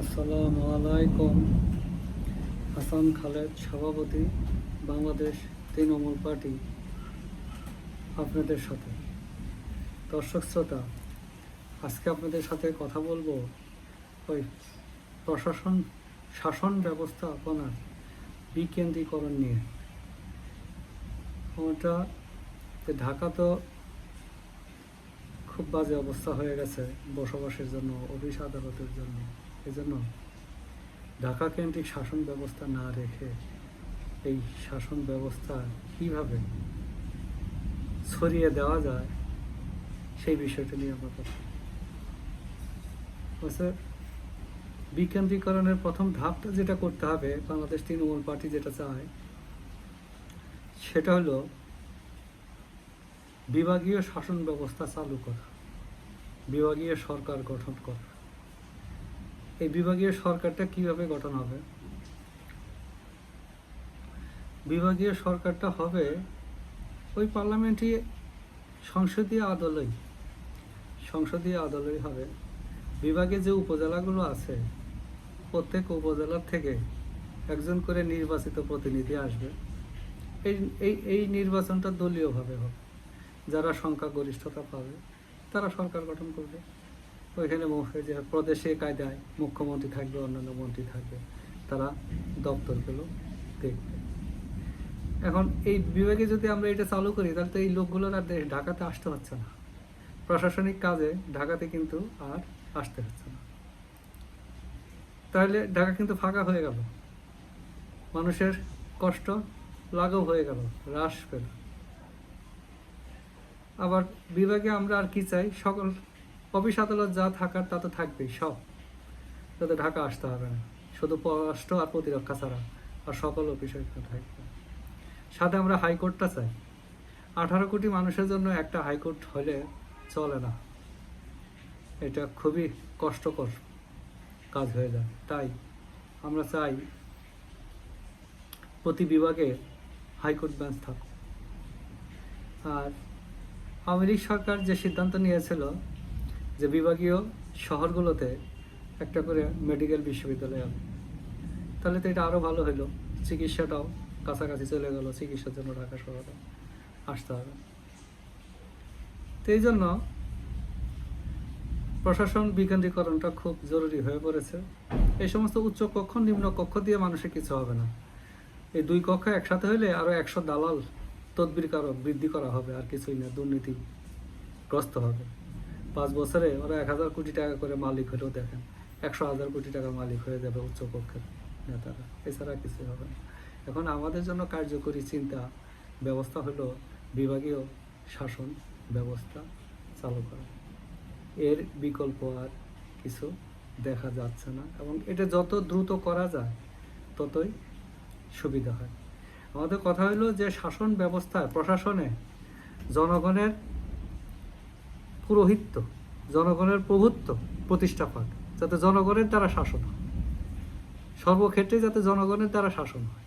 আসসালামু আলাইকুম। হাসান খালেদ, সভাপতি, বাংলাদেশ তৃণমূল পার্টি, আপনাদের সাথে। দর্শক শ্রোতা, আজকে আপনাদের সাথে কথা বলবো ওই শাসন ব্যবস্থাপনার বিকেন্দ্রীকরণ নিয়ে। ওটা ঢাকা তো খুব বাজে অবস্থা হয়ে গেছে বসবাসের জন্য, অফিস আদালতের জন্য। এজন্য ঢাকা কেন্দ্রিক শাসন ব্যবস্থা না রেখে এই শাসন ব্যবস্থা কিভাবে ছড়িয়ে দেওয়া যায় সেই বিষয়টা নিয়ে আমরা কথা বলছি। বিকেন্দ্রীকরণের প্রথম ধাপটা যেটা করতে হবে, বাংলাদেশ তৃণমূল পার্টি যেটা চায়, সেটা হলো বিভাগীয় শাসন ব্যবস্থা চালু করা, বিভাগীয় সরকার গঠন করা। এই বিভাগীয় সরকারটা কিভাবে গঠন হবে? বিভাগীয় সরকারটা হবে ওই পার্লামেন্টারি সংসদীয় আদলেই হবে। বিভাগে যে উপজেলাগুলো আছে, প্রত্যেক উপজেলার থেকে একজন করে নির্বাচিত প্রতিনিধি আসবে। এই নির্বাচনটা দলীয়ভাবে হবে। যারা সংখ্যাগরিষ্ঠতা পাবে তারা সরকার গঠন করবে। ওইখানে যে প্রদেশে কায়দায় মুখ্যমন্ত্রী থাকবে, অন্যান্য মন্ত্রী থাকবে, তারা দপ্তরগুলো দেখবে। এখন এই বিভাগে যদি আমরা এটা চালু করি, তাহলে তো এই লোকগুলোর আর ঢাকাতে আসতে হচ্ছে না। প্রশাসনিক কাজে ঢাকাতে কিন্তু আর আসতে হচ্ছে না। তাহলে ঢাকা কিন্তু ফাঁকা হয়ে গেল, মানুষের কষ্ট লাঘব হয়ে গেল, হ্রাস পেল। আবার বিভাগে আমরা আর কি চাই? সকল অফিস আদালত যা থাকার তা তো থাকবেই, সব যাতে ঢাকা আসতে হবে না, শুধু পররাষ্ট্র আর প্রতিরক্ষা ছাড়া আর সকল অফিস থাকবে। সাথে আমরা হাইকোর্টটা চাই। 18 কোটি মানুষের জন্য একটা হাইকোর্ট হলে চলে না, এটা খুবই কষ্টকর কাজ হয়ে যায়। তাই আমরা চাই প্রতি বিভাগে হাইকোর্ট বেঞ্চ থাকুক। আর আওয়ামী লীগ সরকার যে সিদ্ধান্ত নিয়েছিল যে বিভাগীয় শহরগুলোতে একটা করে মেডিকেল বিশ্ববিদ্যালয় হবে, তাহলে তো এটা আরও ভালো হলো। চিকিৎসাটাও কাছাকাছি চলে গেল, চিকিৎসার জন্য ঢাকা শহরে আসতে হবে। তো এই জন্য প্রশাসন বিকেন্দ্রীকরণটা খুব জরুরি হয়ে পড়েছে। এই সমস্ত উচ্চ কক্ষ নিম্ন কক্ষ দিয়ে মানুষের কিছু হবে না। এই দুই কক্ষ একসাথে হলে আরও 100 দালাল তদবিরকারক বৃদ্ধি করা হবে, আর কিছুই না। দুর্নীতিগ্রস্ত হবে। 5 বছরে ওরা 1000 কোটি টাকা করে মালিক হলেও দেখেন 100,000 কোটি টাকা মালিক হয়ে যাবে উচ্চ কক্ষের নেতারা, এছাড়া কিছুই হবে না। এখন আমাদের জন্য কার্যকরী চিন্তা ব্যবস্থা হলো বিভাগীয় শাসন ব্যবস্থা চালু করা। এর বিকল্প আর কিছু দেখা যাচ্ছে না, এবং এটা যত দ্রুত করা যায় ততই সুবিধা হয়। আমাদের কথা হলো যে শাসন ব্যবস্থায়, প্রশাসনে জনগণের পুরোহিত্য, জনগণের প্রভুত্ব প্রতিষ্ঠা পাক, যাতে জনগণের দ্বারা শাসন হয়, সর্বক্ষেত্রে যাতে জনগণের দ্বারা শাসন হয়।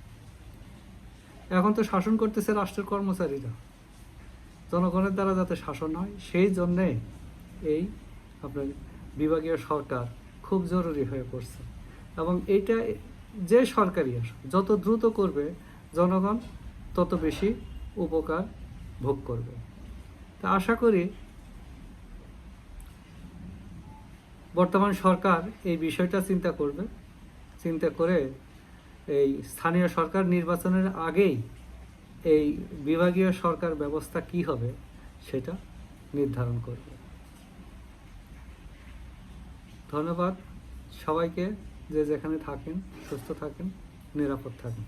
এখন তো শাসন করতেছে রাষ্ট্রের কর্মচারীরা, জনগণের দ্বারা যাতে শাসন হয় সেই জন্যে এই আপনার বিভাগীয় সরকার খুব জরুরি হয়ে পড়ছে। এবং এইটা যে সরকারি আসুক, যত দ্রুত করবে জনগণ তত বেশি উপকার ভোগ করবে। তা আশা করি বর্তমান সরকার এই বিষয়টা চিন্তা করবে, চিন্তা করে এই স্থানীয় সরকার নির্বাচনের আগেই এই বিভাগীয় সরকার ব্যবস্থা কি হবে সেটা নির্ধারণ করবে। ধন্যবাদ সবাইকে, যে যেখানে থাকেন সুস্থ থাকেন, নিরাপদ থাকেন।